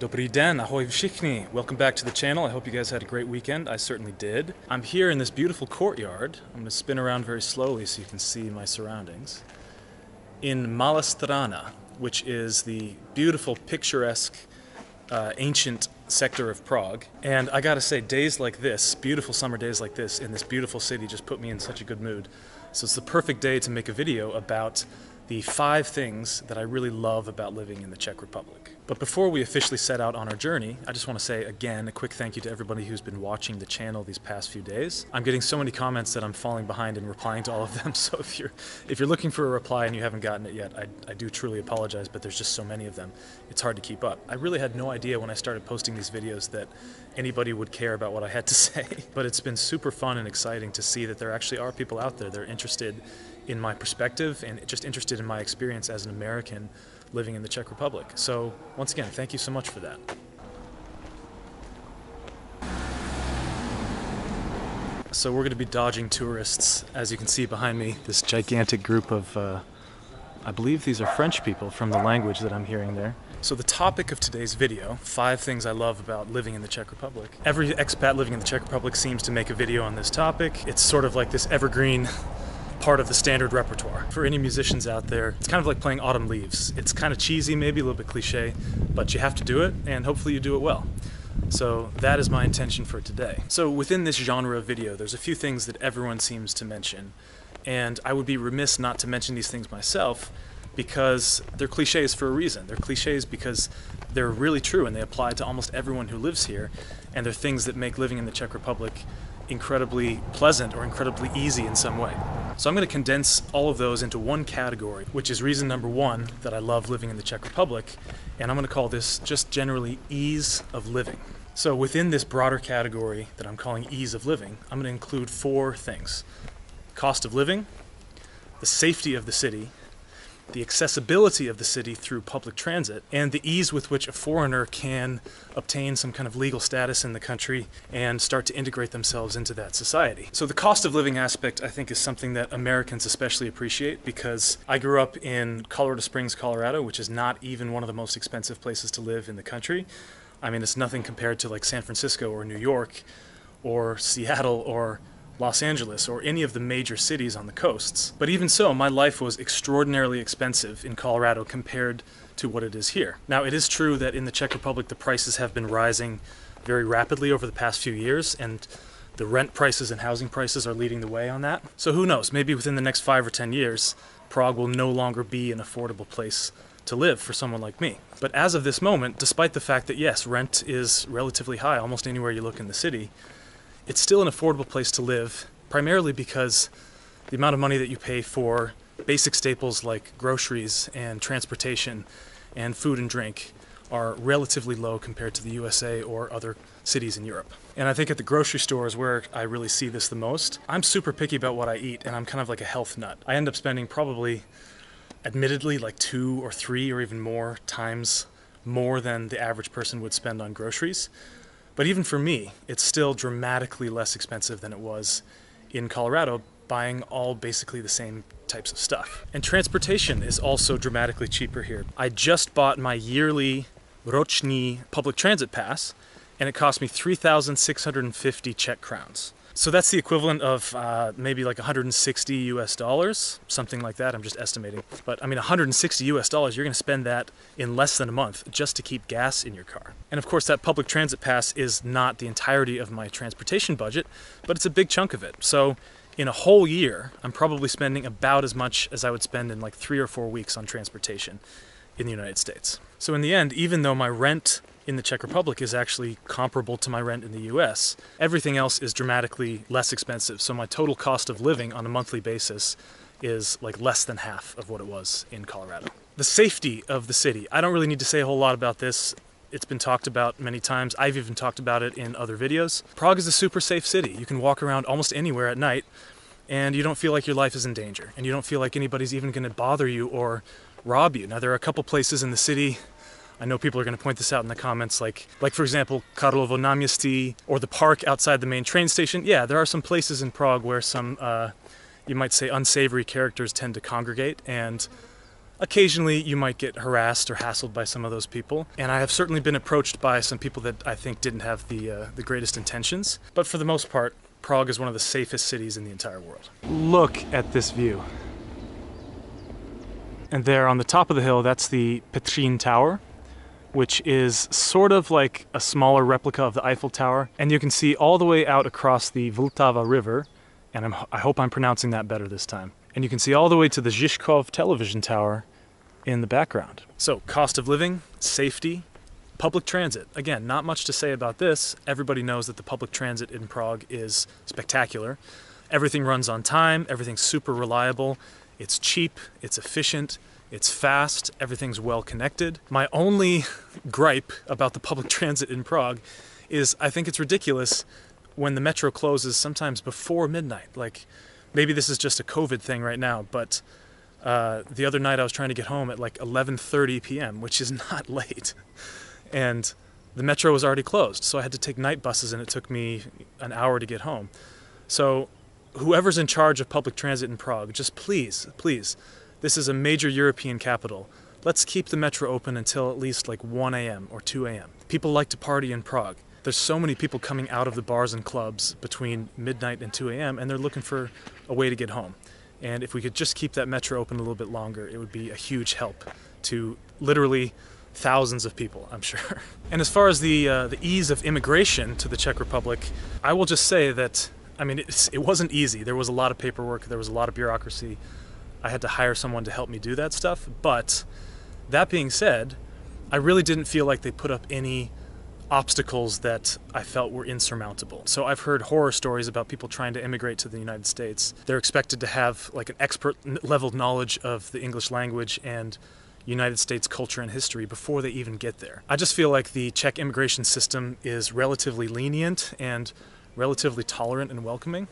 Dobrý den, ahoj všichni. Welcome back to the channel. I hope you guys had a great weekend. I certainly did. I'm here in this beautiful courtyard. I'm going to spin around very slowly so you can see my surroundings. In Malá Strana, which is the beautiful, picturesque, ancient sector of Prague. And I gotta say, days like this, beautiful summer days like this, in this beautiful city just put me in such a good mood. So it's the perfect day to make a video about the 5 things that I really love about living in the Czech Republic. But before we officially set out on our journey, I just want to say again a quick thank you to everybody who's been watching the channel these past few days. I'm getting so many comments that I'm falling behind in replying to all of them, so if you're looking for a reply and you haven't gotten it yet, I do truly apologize, but there's just so many of them. It's hard to keep up. I really had no idea when I started posting these videos that anybody would care about what I had to say, but it's been super fun and exciting to see that there actually are people out there that are interested in my perspective and just interested in my experience as an American living in the Czech Republic. So once again, thank you so much for that. So we're going to be dodging tourists. As you can see behind me, this gigantic group of, I believe these are French people from the language that I'm hearing there. So the topic of today's video, 5 things I love about living in the Czech Republic. Every expat living in the Czech Republic seems to make a video on this topic. It's sort of like this evergreen part of the standard repertoire. For any musicians out there, it's kind of like playing Autumn Leaves. It's kind of cheesy, maybe a little bit cliche, but you have to do it, and hopefully you do it well. So that is my intention for today. So within this genre of video, there's a few things that everyone seems to mention, and I would be remiss not to mention these things myself because they're cliches for a reason. They're cliches because they're really true and they apply to almost everyone who lives here, and they're things that make living in the Czech Republic incredibly pleasant or incredibly easy in some way. So I'm going to condense all of those into one category, which is reason number 1 that I love living in the Czech Republic, and I'm going to call this just generally ease of living. So within this broader category that I'm calling ease of living, I'm going to include 4 things: cost of living, the safety of the city, the accessibility of the city through public transit, and the ease with which a foreigner can obtain some kind of legal status in the country and start to integrate themselves into that society. So the cost of living aspect, I think, is something that Americans especially appreciate, because I grew up in Colorado Springs, Colorado, which is not even one of the most expensive places to live in the country. I mean, it's nothing compared to like San Francisco or New York or Seattle or Los Angeles or any of the major cities on the coasts. But even so, my life was extraordinarily expensive in Colorado compared to what it is here. Now, it is true that in the Czech Republic the prices have been rising very rapidly over the past few years, and the rent prices and housing prices are leading the way on that. So who knows, maybe within the next 5 or 10 years, Prague will no longer be an affordable place to live for someone like me. But as of this moment, despite the fact that yes, rent is relatively high almost anywhere you look in the city, it's still an affordable place to live, primarily because the amount of money that you pay for basic staples like groceries and transportation and food and drink are relatively low compared to the USA or other cities in Europe. And I think at the grocery store is where I really see this the most. I'm super picky about what I eat, and I'm kind of like a health nut. I end up spending probably, admittedly, like 2 or 3 or even more times more than the average person would spend on groceries. But even for me, it's still dramatically less expensive than it was in Colorado, buying all basically the same types of stuff. And transportation is also dramatically cheaper here. I just bought my yearly roční public transit pass, and it cost me 3,650 Czech crowns. So that's the equivalent of maybe like 160 US dollars, something like that. I'm just estimating. But I mean, 160 US dollars, you're going to spend that in less than a month just to keep gas in your car. And of course, that public transit pass is not the entirety of my transportation budget, but it's a big chunk of it. So in a whole year, I'm probably spending about as much as I would spend in like 3 or 4 weeks on transportation in the United States. So in the end, even though my rent in the Czech Republic is actually comparable to my rent in the US, everything else is dramatically less expensive. So my total cost of living on a monthly basis is like less than half of what it was in Colorado. The safety of the city. I don't really need to say a whole lot about this. It's been talked about many times. I've even talked about it in other videos. Prague is a super safe city. You can walk around almost anywhere at night and you don't feel like your life is in danger, and you don't feel like anybody's even going to bother you or rob you. Now, there are a couple places in the city, I know people are going to point this out in the comments, like for example, Karlovo náměstí or the park outside the main train station. Yeah, there are some places in Prague where some, you might say, unsavory characters tend to congregate, and Occasionally you might get harassed or hassled by some of those people, and I have certainly been approached by some people that I think didn't have the greatest intentions, but for the most part, Prague is one of the safest cities in the entire world. Look at this view. And there on the top of the hill, that's the Petřín Tower, which is sort of like a smaller replica of the Eiffel Tower. And you can see all the way out across the Vltava River, and I hope I'm pronouncing that better this time. And you can see all the way to the Žižkov television tower in the background. So, cost of living, safety, public transit. Again, not much to say about this. Everybody knows that the public transit in Prague is spectacular. Everything runs on time, everything's super reliable, it's cheap, it's efficient, it's fast, everything's well connected. My only gripe about the public transit in Prague is I think it's ridiculous when the metro closes sometimes before midnight. Like, maybe this is just a COVID thing right now, but the other night I was trying to get home at like 11:30 p.m., which is not late. And the metro was already closed, so I had to take night buses and it took me an hour to get home. So whoever's in charge of public transit in Prague, just please, please, this is a major European capital. Let's keep the metro open until at least like 1 a.m. or 2 a.m. People like to party in Prague. There's so many people coming out of the bars and clubs between midnight and 2 a.m. and they're looking for a way to get home. And if we could just keep that metro open a little bit longer, it would be a huge help to literally thousands of people, I'm sure. And as far as the ease of immigration to the Czech Republic, I will just say that, I mean, it wasn't easy. There was a lot of paperwork, there was a lot of bureaucracy. I had to hire someone to help me do that stuff. But that being said, I really didn't feel like they put up any obstacles that I felt were insurmountable. So I've heard horror stories about people trying to immigrate to the United States. They're expected to have like an expert level knowledge of the English language and United States culture and history before they even get there. I just feel like the Czech immigration system is relatively lenient and relatively tolerant and welcoming.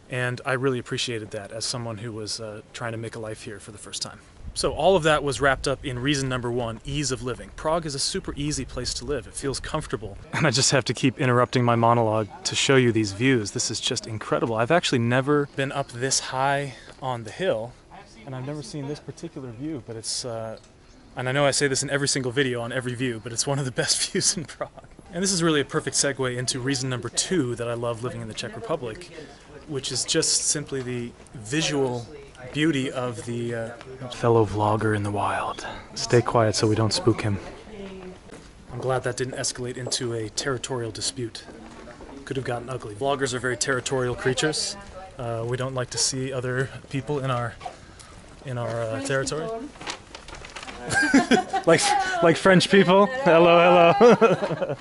And I really appreciated that as someone who was trying to make a life here for the first time. So all of that was wrapped up in reason number one, ease of living. Prague is a super easy place to live. It feels comfortable. And I just have to keep interrupting my monologue to show you these views. This is just incredible. I've actually never been up this high on the hill, and I've never seen this particular view, but it's, and I know I say this in every single video on every view, but it's one of the best views in Prague. And this is really a perfect segue into reason number two that I love living in the Czech Republic, which is just simply the visual beauty of the fellow vlogger in the wild. Stay quiet so we don't spook him. I'm glad that didn't escalate into a territorial dispute. Could have gotten ugly. Vloggers are very territorial creatures. We don't like to see other people in our territory. like French people. Hello, hello.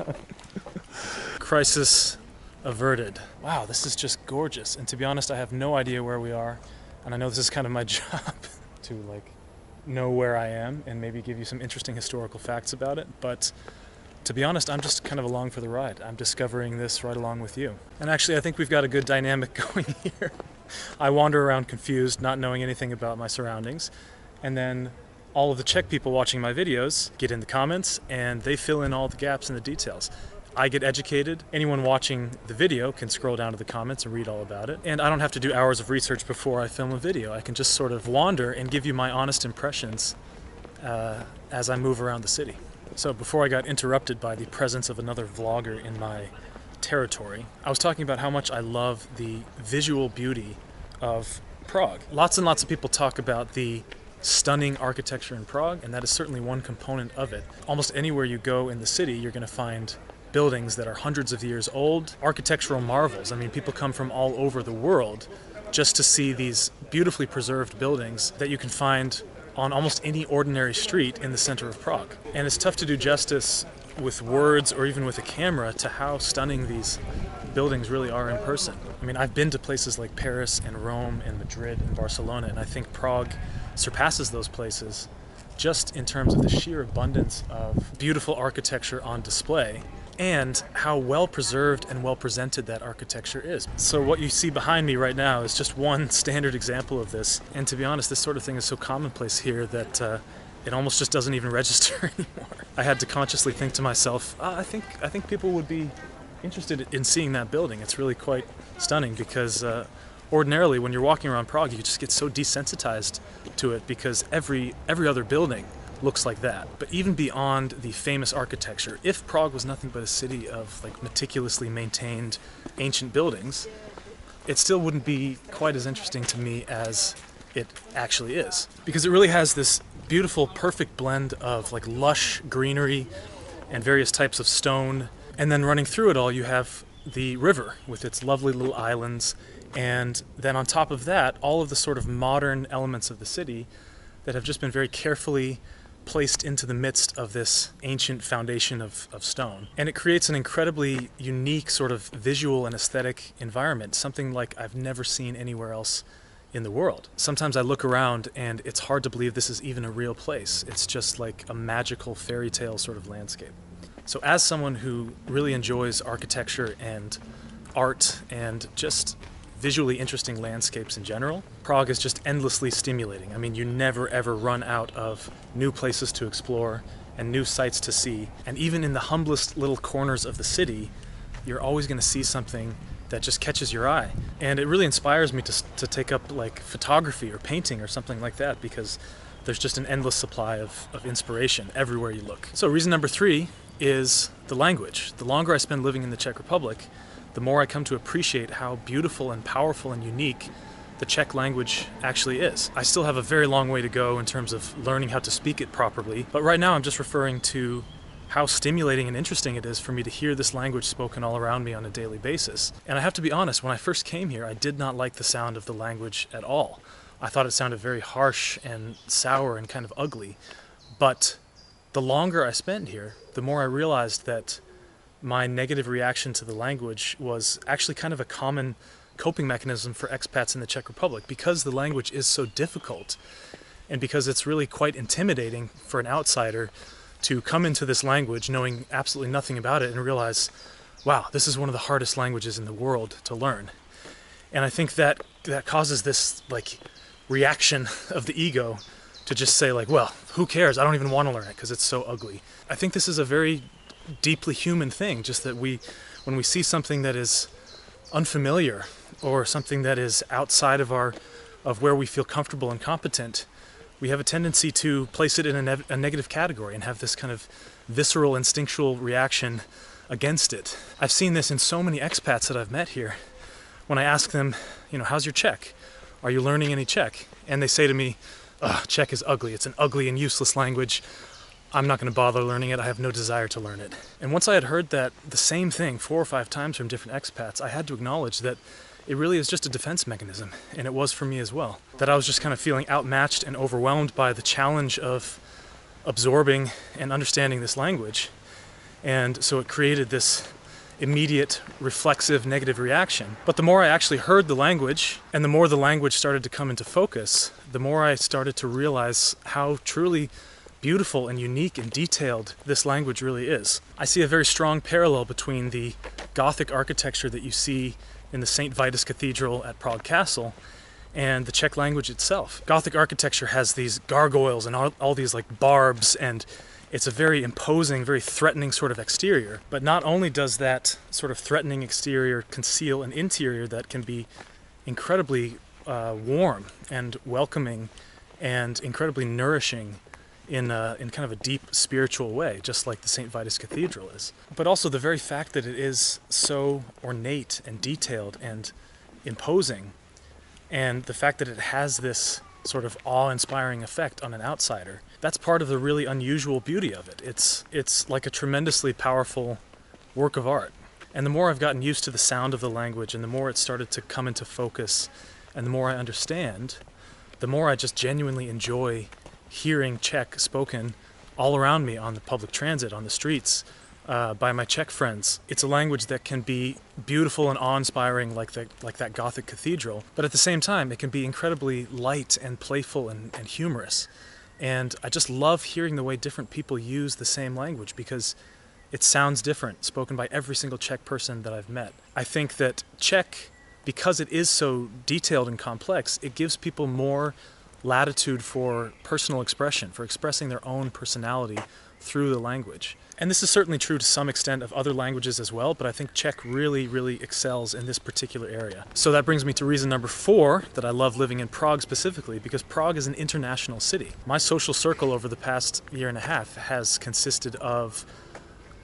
Crisis averted. Wow, this is just gorgeous. And to be honest, I have no idea where we are. And I know this is kind of my job to like know where I am and maybe give you some interesting historical facts about it. But to be honest, I'm just kind of along for the ride. I'm discovering this right along with you. And actually, I think we've got a good dynamic going here. I wander around confused, not knowing anything about my surroundings. And then all of the Czech people watching my videos get in the comments and they fill in all the gaps and the details. I get educated. Anyone watching the video can scroll down to the comments and read all about it. And I don't have to do hours of research before I film a video. I can just sort of wander and give you my honest impressions as I move around the city. So before I got interrupted by the presence of another vlogger in my territory, I was talking about how much I love the visual beauty of Prague. Lots and lots of people talk about the stunning architecture in Prague, and that is certainly one component of it. Almost anywhere you go in the city, you're going to find buildings that are hundreds of years old, architectural marvels. I mean, people come from all over the world just to see these beautifully preserved buildings that you can find on almost any ordinary street in the center of Prague. And it's tough to do justice with words or even with a camera to how stunning these buildings really are in person. I mean, I've been to places like Paris and Rome and Madrid and Barcelona, and I think Prague surpasses those places just in terms of the sheer abundance of beautiful architecture on display and how well preserved and well presented that architecture is. So what you see behind me right now is just one standard example of this. And to be honest, this sort of thing is so commonplace here that it almost just doesn't even register anymore. I had to consciously think to myself, I think people would be interested in seeing that building. It's really quite stunning because ordinarily when you're walking around Prague, you just get so desensitized to it because every other building looks like that. But even beyond the famous architecture, if Prague was nothing but a city of like meticulously maintained ancient buildings, it still wouldn't be quite as interesting to me as it actually is. Because it really has this beautiful, perfect blend of like lush greenery and various types of stone. And then running through it all, you have the river with its lovely little islands. And then on top of that, all of the sort of modern elements of the city that have just been very carefully placed into the midst of this ancient foundation of stone. And it creates an incredibly unique sort of visual and aesthetic environment, something like I've never seen anywhere else in the world. Sometimes I look around and it's hard to believe this is even a real place. It's just like a magical fairy tale sort of landscape. So as someone who really enjoys architecture and art and just visually interesting landscapes in general, Prague is just endlessly stimulating. I mean, you never ever run out of new places to explore and new sights to see. And even in the humblest little corners of the city, you're always going to see something that just catches your eye. And it really inspires me to take up like photography or painting or something like that, because there's just an endless supply of inspiration everywhere you look. So reason number 3 is the language. The longer I spend living in the Czech Republic, the more I come to appreciate how beautiful and powerful and unique the Czech language actually is. I still have a very long way to go in terms of learning how to speak it properly, but right now I'm just referring to how stimulating and interesting it is for me to hear this language spoken all around me on a daily basis. And I have to be honest, when I first came here, I did not like the sound of the language at all. I thought it sounded very harsh and sour and kind of ugly. But the longer I spent here, the more I realized that my negative reaction to the language was actually kind of a common coping mechanism for expats in the Czech Republic. Because the language is so difficult, and because it's really quite intimidating for an outsider to come into this language knowing absolutely nothing about it and realize, wow, this is one of the hardest languages in the world to learn. And I think that causes this like reaction of the ego to just say like, well, who cares? I don't even want to learn it because it's so ugly. I think this is a very deeply human thing, just that when we see something that is unfamiliar or something that is outside of where we feel comfortable and competent, we have a tendency to place it in a negative category and have this kind of visceral, instinctual reaction against it. I've seen this in so many expats that I've met here. When I ask them, you know, how's your Czech? Are you learning any Czech? And they say to me, Czech is ugly. It's an ugly and useless language. I'm not going to bother learning it. I have no desire to learn it. And once I had heard that the same thing 4 or 5 times from different expats, I had to acknowledge that it really is just a defense mechanism, and it was for me as well. That I was just kind of feeling outmatched and overwhelmed by the challenge of absorbing and understanding this language. And so it created this immediate, reflexive, negative reaction. But the more I actually heard the language, and the more the language started to come into focus, the more I started to realize how truly beautiful and unique and detailed this language really is. I see a very strong parallel between the Gothic architecture that you see in the St. Vitus Cathedral at Prague Castle and the Czech language itself. Gothic architecture has these gargoyles and all these like barbs, and it's a very imposing, very threatening sort of exterior. But not only does that sort of threatening exterior conceal an interior that can be incredibly warm and welcoming and incredibly nourishing in kind of a deep spiritual way, just like the St. Vitus Cathedral is. But also the very fact that it is so ornate and detailed and imposing, and the fact that it has this sort of awe-inspiring effect on an outsider, that's part of the really unusual beauty of it. It's like a tremendously powerful work of art. And the more I've gotten used to the sound of the language, and the more it started to come into focus, and the more I understand, the more I just genuinely enjoy hearing Czech spoken all around me on the public transit, on the streets, by my Czech friends. It's a language that can be beautiful and awe-inspiring like that Gothic cathedral, but at the same time it can be incredibly light and playful and humorous. And I just love hearing the way different people use the same language, because it sounds different, spoken by every single Czech person that I've met. I think that Czech, because it is so detailed and complex, it gives people more latitude for personal expression, for expressing their own personality through the language. And this is certainly true to some extent of other languages as well, but I think Czech really excels in this particular area. So that brings me to reason number 4 that I love living in Prague specifically, because Prague is an international city. My social circle over the past year and a half has consisted of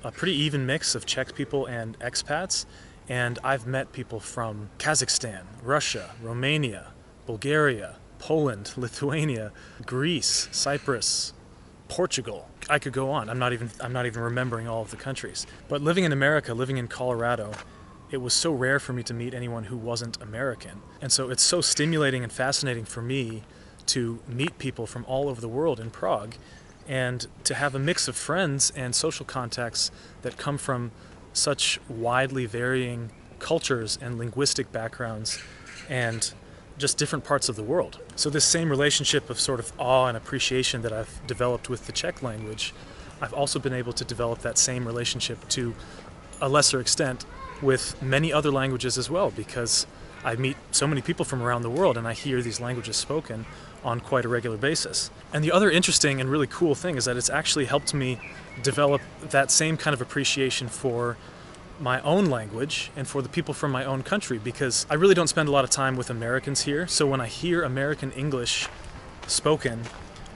a pretty even mix of Czech people and expats, and I've met people from Kazakhstan, Russia, Romania, Bulgaria, Poland, Lithuania, Greece, Cyprus, Portugal. I could go on. I'm not even remembering all of the countries. But living in America, living in Colorado, it was so rare for me to meet anyone who wasn't American. And so it's so stimulating and fascinating for me to meet people from all over the world in Prague and to have a mix of friends and social contacts that come from such widely varying cultures and linguistic backgrounds and just different parts of the world. So this same relationship of sort of awe and appreciation that I've developed with the Czech language, I've also been able to develop that same relationship to a lesser extent with many other languages as well, because I meet so many people from around the world and I hear these languages spoken on quite a regular basis. And the other interesting and really cool thing is that it's actually helped me develop that same kind of appreciation for my own language and for the people from my own country, because I really don't spend a lot of time with Americans here. So when I hear American English spoken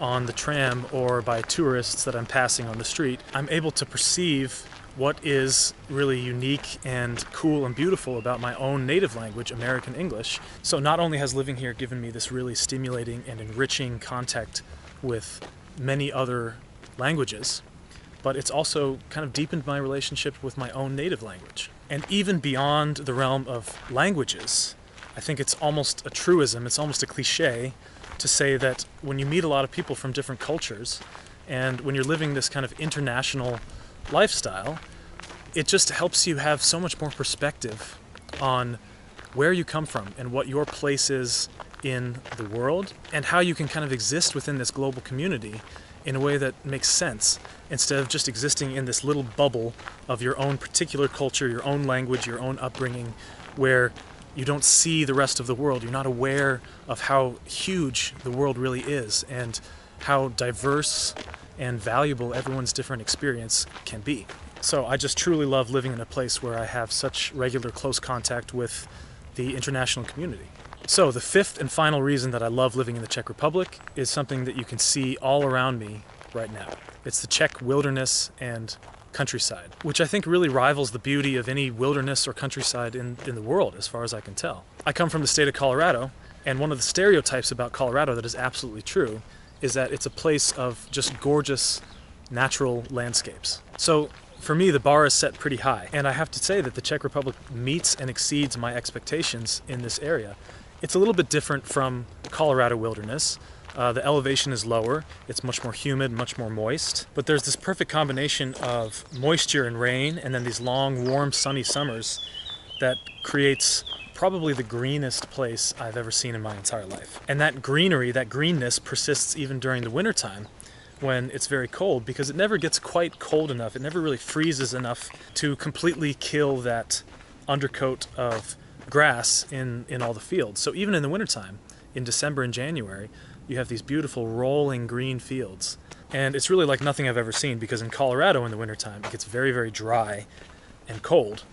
on the tram or by tourists that I'm passing on the street, I'm able to perceive what is really unique and cool and beautiful about my own native language, American English. So not only has living here given me this really stimulating and enriching contact with many other languages, but it's also kind of deepened my relationship with my own native language. And even beyond the realm of languages, I think it's almost a truism, it's almost a cliche to say that when you meet a lot of people from different cultures and when you're living this kind of international lifestyle, it just helps you have so much more perspective on where you come from and what your place is in the world and how you can kind of exist within this global community in a way that makes sense, instead of just existing in this little bubble of your own particular culture, your own language, your own upbringing, where you don't see the rest of the world. You're not aware of how huge the world really is and how diverse and valuable everyone's different experience can be. So I just truly love living in a place where I have such regular close contact with the international community. So the 5th and final reason that I love living in the Czech Republic is something that you can see all around me right now. It's the Czech wilderness and countryside, which I think really rivals the beauty of any wilderness or countryside in the world, as far as I can tell. I come from the state of Colorado, and one of the stereotypes about Colorado that is absolutely true is that it's a place of just gorgeous natural landscapes. So for me, the bar is set pretty high, and I have to say that the Czech Republic meets and exceeds my expectations in this area. It's a little bit different from the Colorado wilderness. The elevation is lower, it's much more humid, much more moist, but there's this perfect combination of moisture and rain and then these long, warm, sunny summers that creates probably the greenest place I've ever seen in my entire life. And that greenery, that greenness persists even during the wintertime when it's very cold, because it never gets quite cold enough, it never really freezes enough to completely kill that undercoat of grass in all the fields. So even in the wintertime, in December and January, you have these beautiful rolling green fields. And it's really like nothing I've ever seen, because in Colorado in the wintertime, it gets very dry and cold.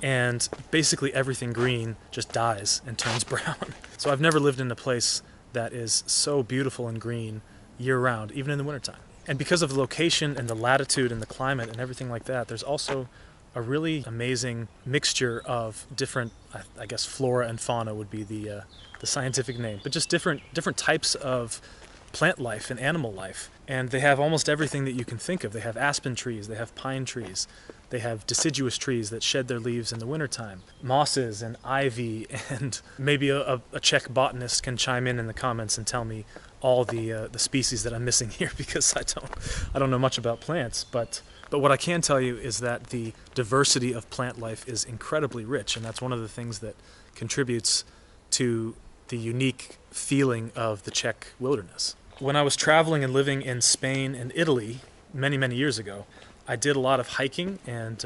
And basically everything green just dies and turns brown. So I've never lived in a place that is so beautiful and green year-round, even in the wintertime. And because of the location and the latitude and the climate and everything like that, there's also a really amazing mixture of different, I guess flora and fauna would be the scientific name, but just different types of plant life and animal life. And they have almost everything that you can think of. They have aspen trees, they have pine trees, they have deciduous trees that shed their leaves in the wintertime, mosses and ivy, and maybe a Czech botanist can chime in the comments and tell me all the species that I'm missing here, because I don't know much about plants, but what I can tell you is that the diversity of plant life is incredibly rich, and that's one of the things that contributes to the unique feeling of the Czech wilderness. When I was traveling and living in Spain and Italy many years ago, I did a lot of hiking and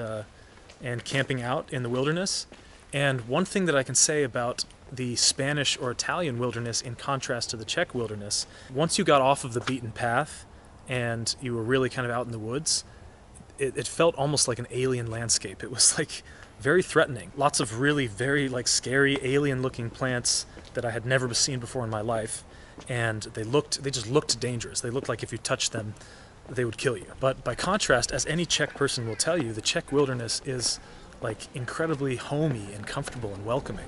camping out in the wilderness. And one thing that I can say about the Spanish or Italian wilderness in contrast to the Czech wilderness, once you got off of the beaten path and you were really kind of out in the woods, it felt almost like an alien landscape. It was like very threatening. Lots of really very like scary alien looking plants that I had never seen before in my life. And they just looked dangerous. They looked like if you touched them, they would kill you. But by contrast, as any Czech person will tell you, the Czech wilderness is like incredibly homey and comfortable and welcoming.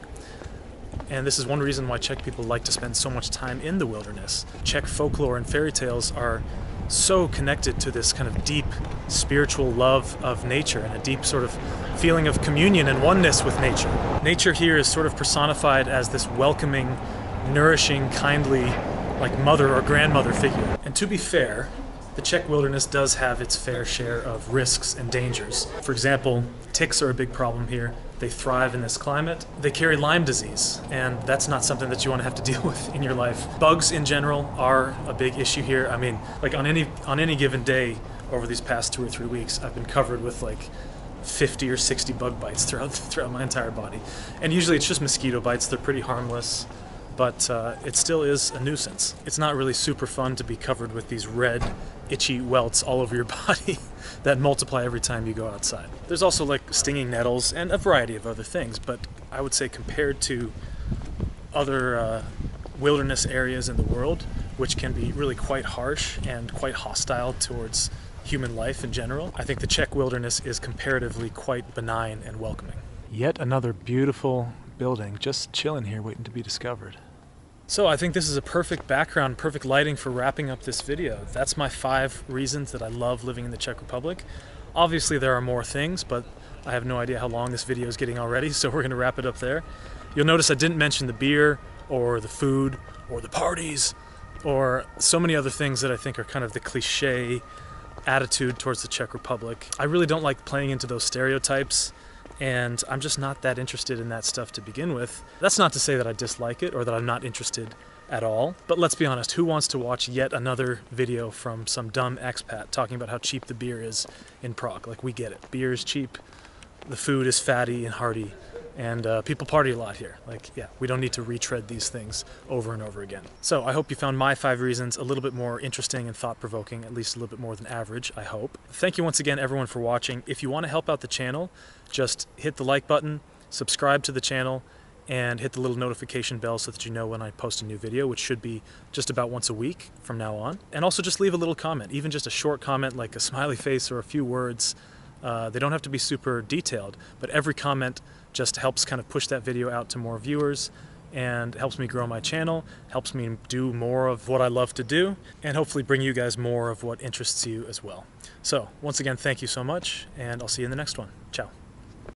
And this is one reason why Czech people like to spend so much time in the wilderness. Czech folklore and fairy tales are so connected to this kind of deep spiritual love of nature and a deep sort of feeling of communion and oneness with nature. Nature here is sort of personified as this welcoming, nourishing, kindly, like mother or grandmother figure. And to be fair, the Czech wilderness does have its fair share of risks and dangers. For example, ticks are a big problem here. They thrive in this climate. They carry Lyme disease, and that's not something that you want to have to deal with in your life. Bugs in general are a big issue here. I mean, like on any given day over these past 2 or 3 weeks, I've been covered with like 50 or 60 bug bites throughout my entire body. And usually it's just mosquito bites. They're pretty harmless, but it still is a nuisance. It's not really super fun to be covered with these red, itchy welts all over your body that multiply every time you go outside. There's also like stinging nettles and a variety of other things, but I would say compared to other wilderness areas in the world, which can be really quite harsh and quite hostile towards human life in general, I think the Czech wilderness is comparatively quite benign and welcoming. Yet another beautiful building just chilling here waiting to be discovered. So I think this is a perfect background, perfect lighting for wrapping up this video. That's my 5 reasons that I love living in the Czech Republic. Obviously there are more things, but I have no idea how long this video is getting already, so we're gonna wrap it up there. You'll notice I didn't mention the beer or the food or the parties or so many other things that I think are kind of the cliche attitude towards the Czech Republic. I really don't like playing into those stereotypes, and I'm just not that interested in that stuff to begin with. That's not to say that I dislike it or that I'm not interested at all, but let's be honest, who wants to watch yet another video from some dumb expat talking about how cheap the beer is in Prague? Like, we get it. Beer is cheap, the food is fatty and hearty, and people party a lot here. Like, yeah, we don't need to retread these things over and over again. So I hope you found my 5 reasons a little bit more interesting and thought-provoking, at least a little bit more than average, I hope. Thank you once again, everyone, for watching. If you want to help out the channel, just hit the like button, subscribe to the channel, and hit the little notification bell so that you know when I post a new video, which should be just about once a week from now on. And also just leave a little comment, even just a short comment like a smiley face or a few words. They don't have to be super detailed, but every comment just helps kind of push that video out to more viewers and helps me grow my channel, helps me do more of what I love to do, and hopefully bring you guys more of what interests you as well. So once again, thank you so much, and I'll see you in the next one. Ciao.